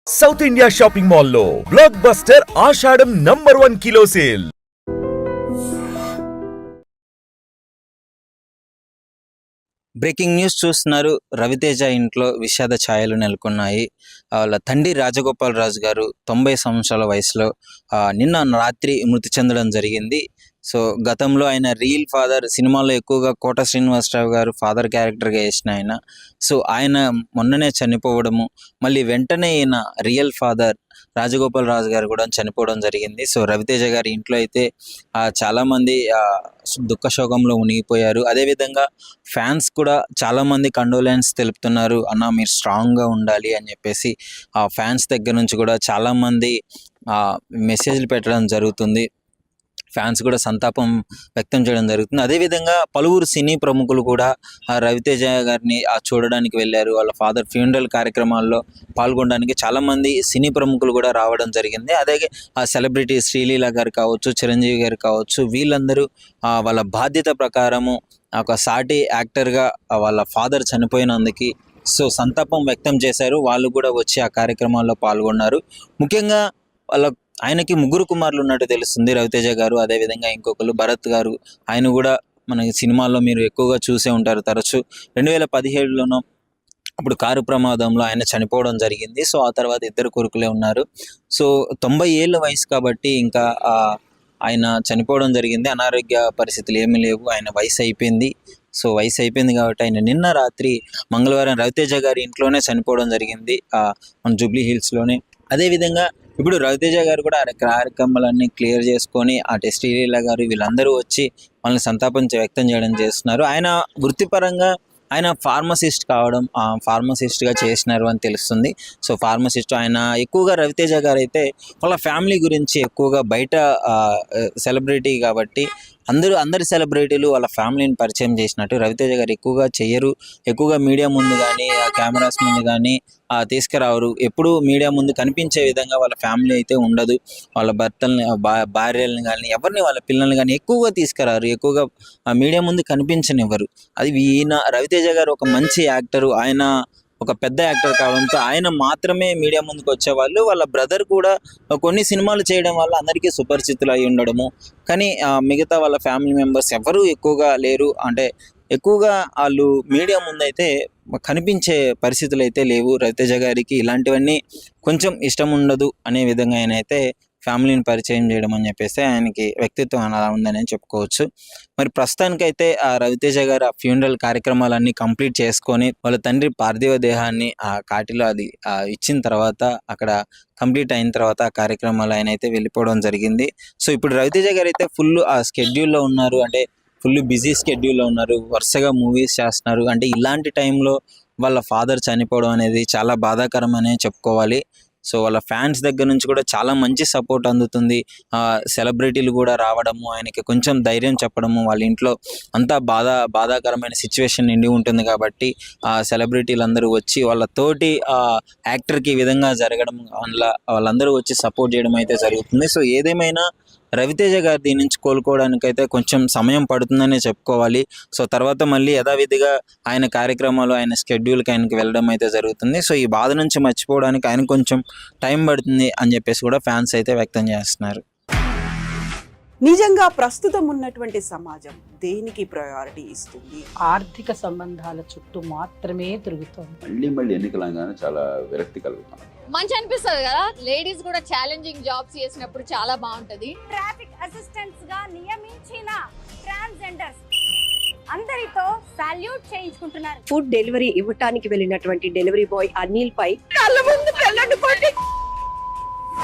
South India shopping మాల్లో block buster ఆషాఢం #1 kilo sale. Breaking news చూస్తున్నారు. రవితేజ ఇంట్లో విషాద ఛాయలు నెలకొన్నాయి. వాళ్ళ తండ్రి రాజగోపాల్ రాజు గారు 90 సంవత్సరాల వయసులో నిన్న రాత్రి మృతి చెందడం జరిగింది. సో గతంలో ఆయన రియల్ ఫాదర్ సినిమాలో ఎక్కువగా కోట శ్రీనివాసరావు గారు ఫాదర్ క్యారెక్టర్గా వేసిన ఆయన. సో ఆయన మొన్ననే చనిపోవడము, మళ్ళీ వెంటనే ఈయన రియల్ ఫాదర్ రాజగోపాల్ రాజు గారు కూడా చనిపోవడం జరిగింది. సో రవితేజ గారి ఇంట్లో అయితే చాలామంది దుఃఖ శోకంలో మునిగిపోయారు. అదేవిధంగా ఫ్యాన్స్ కూడా చాలామంది కండోలెన్స్ తెలుపుతున్నారు. అన్న మీరు స్ట్రాంగ్గా ఉండాలి అని చెప్పేసి ఆ ఫ్యాన్స్ దగ్గర నుంచి కూడా చాలామంది మెసేజ్లు పెట్టడం జరుగుతుంది. ఫ్యాన్స్ కూడా సంతాపం వ్యక్తం చేయడం జరుగుతుంది. అదేవిధంగా పలువురు సినీ ప్రముఖులు కూడా రవితేజ గారిని చూడడానికి వెళ్ళారు. వాళ్ళ ఫాదర్ ఫ్యూనరల్ కార్యక్రమాల్లో పాల్గొనడానికి చాలామంది సినీ ప్రముఖులు కూడా రావడం జరిగింది. అలాగే సెలబ్రిటీ శ్రీలీల గారు కావచ్చు, చిరంజీవి గారు కావచ్చు, వీళ్ళందరూ వాళ్ళ బాధ్యత ప్రకారము ఒక సాటి యాక్టర్గా వాళ్ళ ఫాదర్ చనిపోయినందుకు సో సంతాపం వ్యక్తం చేశారు. వాళ్ళు కూడా వచ్చి ఆ కార్యక్రమాల్లో పాల్గొన్నారు. ముఖ్యంగా ఆయనకి 3 కుమారులు ఉన్నట్టు తెలుస్తుంది. రవితేజ గారు, అదేవిధంగా ఇంకొకరు భరత్ గారు. ఆయన కూడా మనకి సినిమాల్లో మీరు ఎక్కువగా చూసే ఉంటారు తరచు. 2017లోనో అప్పుడు కారు ప్రమాదంలో ఆయన చనిపోవడం జరిగింది. సో ఆ తర్వాత 2 కొడుకులే ఉన్నారు. సో 90 ఏళ్ళ వయసు కాబట్టి ఇంకా ఆయన చనిపోవడం జరిగింది. అనారోగ్య పరిస్థితులు ఏమీ లేవు. ఆయన వయసు అయిపోయింది. సో వయసు అయిపోయింది కాబట్టి ఆయన నిన్న రాత్రి మంగళవారం రవితేజ గారి ఇంట్లోనే చనిపోవడం జరిగింది, మన జూబ్లీ హిల్స్లోనే. అదేవిధంగా ఇప్పుడు రవితేజ గారు కూడా ఆ కార్యక్రమాలన్నీ క్లియర్ చేసుకొని శ్రీలీల గారు వీళ్ళందరూ వచ్చి వాళ్ళని సంతాపం వ్యక్తం చేయడం చేస్తున్నారు. ఆయన వృత్తిపరంగా ఆయన ఫార్మసిస్ట్ కావడం, ఫార్మసిస్ట్గా చేసినారు అని తెలుస్తుంది. సో ఫార్మసిస్ట్ ఆయన ఎక్కువగా రవితేజ గారు అయితే వాళ్ళ ఫ్యామిలీ గురించి ఎక్కువగా బయట సెలబ్రిటీ కాబట్టి అందరి సెలబ్రిటీలు వాళ్ళ ఫ్యామిలీని పరిచయం చేసినట్టు రవితేజ గారు ఎక్కువగా చెయ్యరు. ఎక్కువగా మీడియా ముందు కానీ కెమెరాస్ ముందు కానీ తీసుకురావరు. ఎప్పుడు మీడియా ముందు కనిపించే విధంగా వాళ్ళ ఫ్యామిలీ అయితే ఉండదు. వాళ్ళ భర్తల్ని భార్యలను కానీ ఎవరిని వాళ్ళ పిల్లల్ని కానీ ఎక్కువగా తీసుకురారు. ఎక్కువగా మీడియా ముందు కనిపించనివ్వరు. అది ఈయన రవితేజ గారు ఒక మంచి యాక్టరు. ఆయన ఒక పెద్ద యాక్టర్ కావడంతో ఆయన మాత్రమే మీడియా ముందుకు వచ్చేవాళ్ళు. వాళ్ళ బ్రదర్ కూడా కొన్ని సినిమాలు చేయడం వల్ల అందరికీ సుపరిచితులు అయి ఉండడము. కానీ మిగతా వాళ్ళ ఫ్యామిలీ మెంబర్స్ ఎవరు ఎక్కువగా లేరు. అంటే ఎక్కువగా వాళ్ళు మీడియా ముందైతే కనిపించే పరిస్థితులు అయితే లేవు. రవితేజ గారికి ఇలాంటివన్నీ కొంచెం ఇష్టం ఉండదు అనే విధంగా ఆయన అయితే ఫ్యామిలీని పరిచయం చేయడం అని చెప్పేసి ఆయనకి వ్యక్తిత్వం అలా ఉందని చెప్పుకోవచ్చు. మరి ప్రస్తుతానికైతే ఆ రవితేజ గారు ఆ ఫ్యూనరల్ కార్యక్రమాలన్నీ కంప్లీట్ చేసుకొని వాళ్ళ తండ్రి పార్థివ దేహాన్ని ఆ కాటిలో అది ఇచ్చిన తర్వాత అక్కడ కంప్లీట్ అయిన తర్వాత ఆ కార్యక్రమాలు ఆయన అయితే వెళ్ళిపోవడం జరిగింది. సో ఇప్పుడు రవితేజ గారు అయితే ఫుల్ ఆ స్కెడ్యూల్లో ఉన్నారు. అంటే ఫుల్ బిజీ స్కెడ్యూల్లో ఉన్నారు. వరుసగా మూవీస్ చేస్తున్నారు. అంటే ఇలాంటి టైంలో వాళ్ళ ఫాదర్ చనిపోవడం అనేది చాలా బాధాకరం అనే చెప్పుకోవాలి. సో వాళ్ళ ఫ్యాన్స్ దగ్గర నుంచి కూడా చాలా మంచి సపోర్ట్ అందుతుంది. సెలబ్రిటీలు కూడా రావడము, ఆయనకి కొంచెం ధైర్యం చెప్పడము, వాళ్ళ ఇంట్లో అంతా బాధాకరమైన సిచ్యువేషన్ నిండి ఉంటుంది కాబట్టి ఆ సెలబ్రిటీలు అందరూ వచ్చి వాళ్ళ తోటి యాక్టర్కి ఈ విధంగా జరగడం వల్ల వాళ్ళందరూ వచ్చి సపోర్ట్ చేయడం అయితే జరుగుతుంది. సో ఏదేమైనా రవితేజ గారు దీని నుంచి కోలుకోవడానికైతే కొంచెం సమయం పడుతుందనే చెప్పుకోవాలి. సో తర్వాత మళ్ళీ యథావిధిగా ఆయన కార్యక్రమాలు, ఆయన స్కెడ్యూల్కి ఆయనకి వెళ్ళడం అయితే జరుగుతుంది. సో ఈ బాధ నుంచి మర్చిపోవడానికి ఆయన కొంచెం టైం పడుతుంది అని చెప్పేసి కూడా ఫ్యాన్స్ అయితే వ్యక్తం చేస్తున్నారు. నిజంగా ప్రస్తుతం ఉన్నటువంటి సమాజం దేనికి ప్రయారిటీ ఇస్తుంది? ఆర్థిక సంబంధాల చుట్టూ మాత్రమే తిరుగుతుంది. మళ్ళీ ఎన్నికలంగానే చాలా విరక్తి కలుగుతాం. మంచి అనిపిస్తుంది కదా, లేడీస్ కూడా ఛాలెంజింగ్ జాబ్స్ చేసినప్పుడు చాలా బాగుంటది. ట్రాఫిక్ అసిస్టెంట్స్ గా నియమించిన ట్రాన్స్జెండర్స్ అందరితో సాల్యూట్ చేయించుకుంటున్నారు. ఫుడ్ డెలివరీ ఇవ్వటానికి వెళ్ళినటువంటి డెలివరీ బాయ్ అనిల్ పై కళ్ళ ముందు